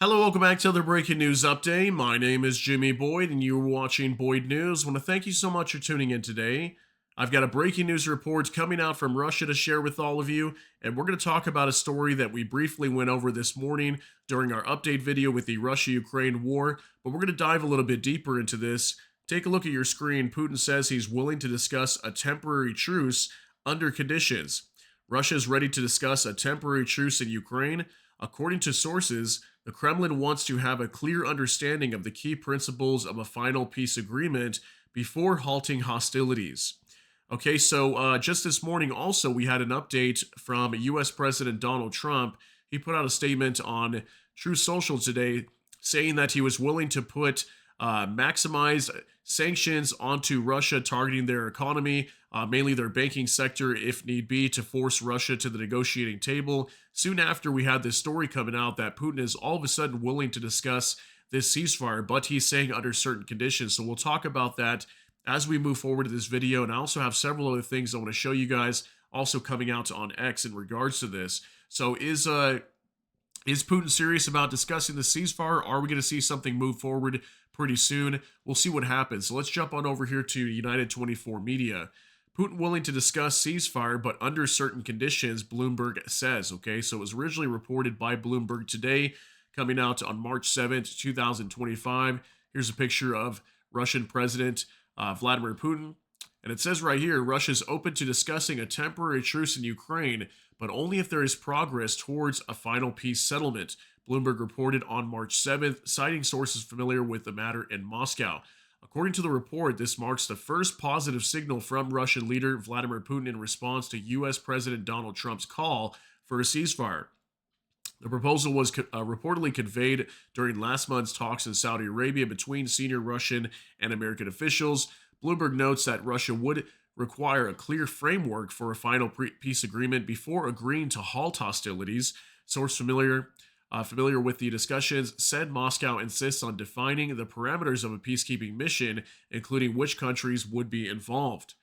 Hello, welcome back to another breaking news update. My name is Jimmy Boyd, and you're watching Boyd News. I want to thank you so much for tuning in today. I've got a breaking news report coming out from Russia to share with all of you, and we're going to talk about a story that we briefly went over this morning during our update video with the Russia-Ukraine war, but we're going to dive a little bit deeper into this. Take a look at your screen. Putin says he's willing to discuss a temporary truce under conditions. Russia is ready to discuss a temporary truce in Ukraine. According to sources, the Kremlin wants to have a clear understanding of the key principles of a final peace agreement before halting hostilities. Okay, so just this morning, also, we had an update from US President Donald Trump. He put out a statement on Truce Social today saying that he was willing to put maximize sanctions onto Russia, targeting their economy, mainly their banking sector, if need be, to force Russia to the negotiating table. Soon after, we had this story coming out that Putin is all of a sudden willing to discuss this ceasefire, but he's saying under certain conditions. So we'll talk about that as we move forward to this video. And I also have several other things I want to show you guys also coming out on X in regards to this. So is Putin serious about discussing the ceasefire? Are we going to see something move forward pretty soon? We'll see what happens. So let's jump on over here to United 24 Media. Putin willing to discuss ceasefire, but under certain conditions, Bloomberg says. Okay, so it was originally reported by Bloomberg today, coming out on March 7th, 2025. Here's a picture of Russian President Vladimir Putin. And it says right here, Russia is open to discussing a temporary truce in Ukraine, but only if there is progress towards a final peace settlement. Bloomberg reported on March 7th, citing sources familiar with the matter in Moscow. According to the report, this marks the first positive signal from Russian leader Vladimir Putin in response to U.S. President Donald Trump's call for a ceasefire. The proposal was reportedly conveyed during last month's talks in Saudi Arabia between senior Russian and American officials. Bloomberg notes that Russia would require a clear framework for a final peace agreement before agreeing to halt hostilities. Source familiar with the discussions said Moscow insists on defining the parameters of a peacekeeping mission, including which countries would be involved.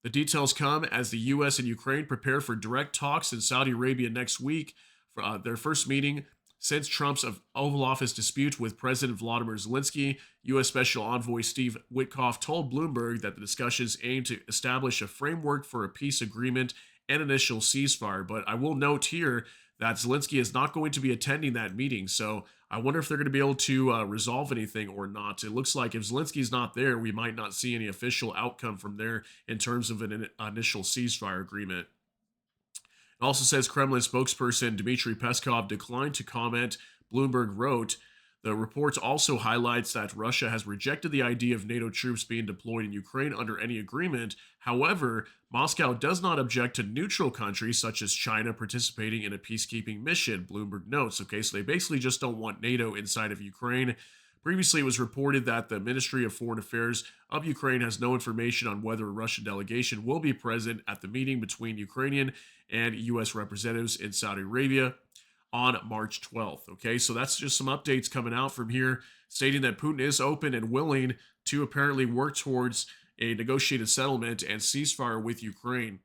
The details come as the U.S. and Ukraine prepare for direct talks in Saudi Arabia next week, for their first meeting since Trump's Oval Office dispute with President Volodymyr Zelensky. U.S. Special Envoy Steve Witkoff told Bloomberg that the discussions aim to establish a framework for a peace agreement and initial ceasefire. But I will note here that Zelensky is not going to be attending that meeting, so I wonder if they're going to be able to resolve anything or not. It looks like if Zelensky's not there, we might not see any official outcome from there in terms of an initial ceasefire agreement. It also says Kremlin spokesperson Dmitry Peskov declined to comment. Bloomberg wrote, the report also highlights that Russia has rejected the idea of NATO troops being deployed in Ukraine under any agreement. However, Moscow does not object to neutral countries such as China participating in a peacekeeping mission, Bloomberg notes. Okay, so they basically just don't want NATO inside of Ukraine. Previously, it was reported that the Ministry of Foreign Affairs of Ukraine has no information on whether a Russian delegation will be present at the meeting between Ukrainian and U.S. representatives in Saudi Arabia on March 12th. Okay, so that's just some updates coming out from here stating that Putin is open and willing to apparently work towards a negotiated settlement and ceasefire with Ukraine.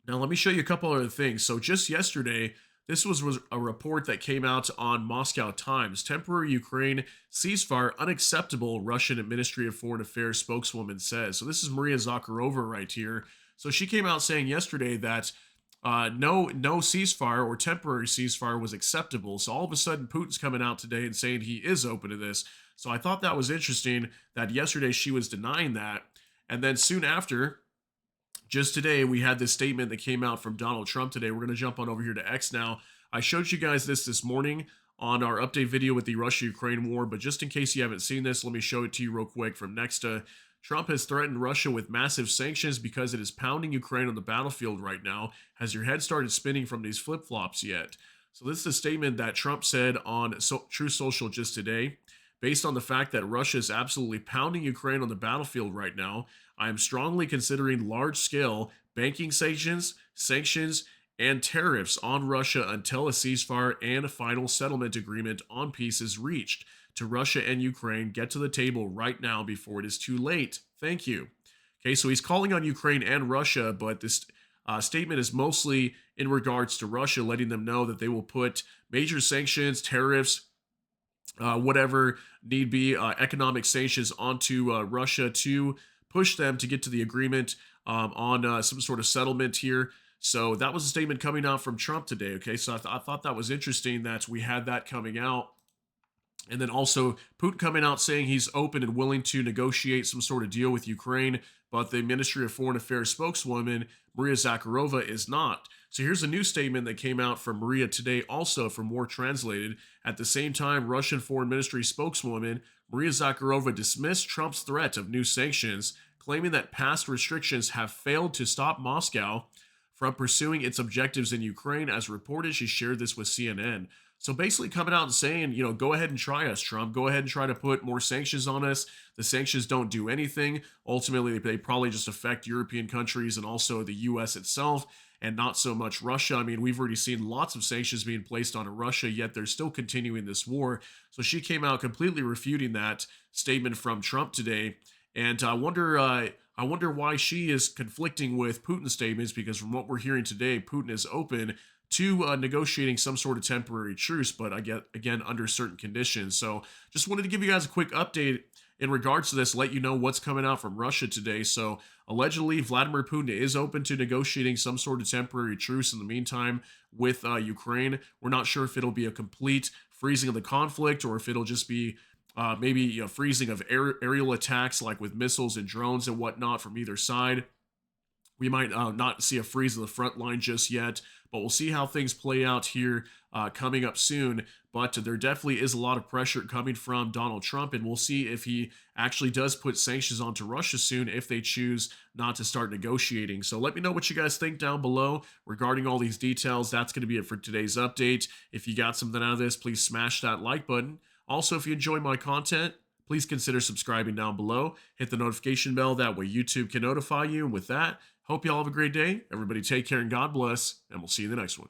Now, let me show you a couple other things. So just yesterday, this was a report that came out on Moscow Times. Temporary Ukraine ceasefire unacceptable, Russian Ministry of Foreign Affairs spokeswoman says. So this is Maria Zakharova right here. So she came out saying yesterday that no ceasefire or temporary ceasefire was acceptable. So all of a sudden, Putin's coming out today and saying he is open to this. So I thought that was interesting that yesterday she was denying that. And then soon after, just today, we had this statement that came out from Donald Trump today. We're going to jump on over here to X now. I showed you guys this morning on our update video with the Russia-Ukraine war, but just in case you haven't seen this, let me show it to you real quick from next. Trump has threatened Russia with massive sanctions because it is pounding Ukraine on the battlefield right now. Has your head started spinning from these flip-flops yet? So this is a statement that Trump said on Truce Social just today. Based on the fact that Russia is absolutely pounding Ukraine on the battlefield right now, I am strongly considering large-scale banking sanctions, and tariffs on Russia until a ceasefire and a final settlement agreement on peace is reached. To Russia and Ukraine, get to the table right now before it is too late. Thank you. Okay, so he's calling on Ukraine and Russia, but this statement is mostly in regards to Russia, letting them know that they will put major sanctions, tariffs, whatever need be, economic sanctions onto Russia to push them to get to the agreement on some sort of settlement here. So that was a statement coming out from Trump today. Okay, so I thought that was interesting that we had that coming out. And then also Putin coming out saying he's open and willing to negotiate some sort of deal with Ukraine, but the Ministry of Foreign Affairs spokeswoman, Maria Zakharova, is not. So here's a new statement that came out from Maria today, also from War Translated. At the same time, Russian Foreign Ministry spokeswoman Maria Zakharova dismissed Trump's threat of new sanctions, claiming that past restrictions have failed to stop Moscow from pursuing its objectives in Ukraine. As reported, she shared this with CNN. So basically, coming out and saying, go ahead and try us, Trump. Go ahead and try to put more sanctions on us. The sanctions don't do anything. Ultimately, they probably just affect European countries and also the U.S. itself, and not so much Russia. I mean, we've already seen lots of sanctions being placed on Russia, yet they're still continuing this war. So she came out completely refuting that statement from Trump today. And I wonder why she is conflicting with Putin's statements, because from what we're hearing today, Putin is open to negotiating some sort of temporary truce, but I get again under certain conditions. So just wanted to give you guys a quick update in regards to this, let you know what's coming out from Russia today. So allegedly, Vladimir Putin is open to negotiating some sort of temporary truce in the meantime with Ukraine. We're not sure if it'll be a complete freezing of the conflict or if it'll just be maybe freezing of aerial attacks, like with missiles and drones and whatnot from either side. We might not see a freeze of the front line just yet, but we'll see how things play out here coming up soon. But there definitely is a lot of pressure coming from Donald Trump, and we'll see if he actually does put sanctions onto Russia soon if they choose not to start negotiating. So let me know what you guys think down below regarding all these details. That's going to be it for today's update. If you got something out of this, please smash that like button. Also, if you enjoy my content, please consider subscribing down below. Hit the notification bell. That way YouTube can notify you. And with that, hope you all have a great day. Everybody take care and God bless. And we'll see you in the next one.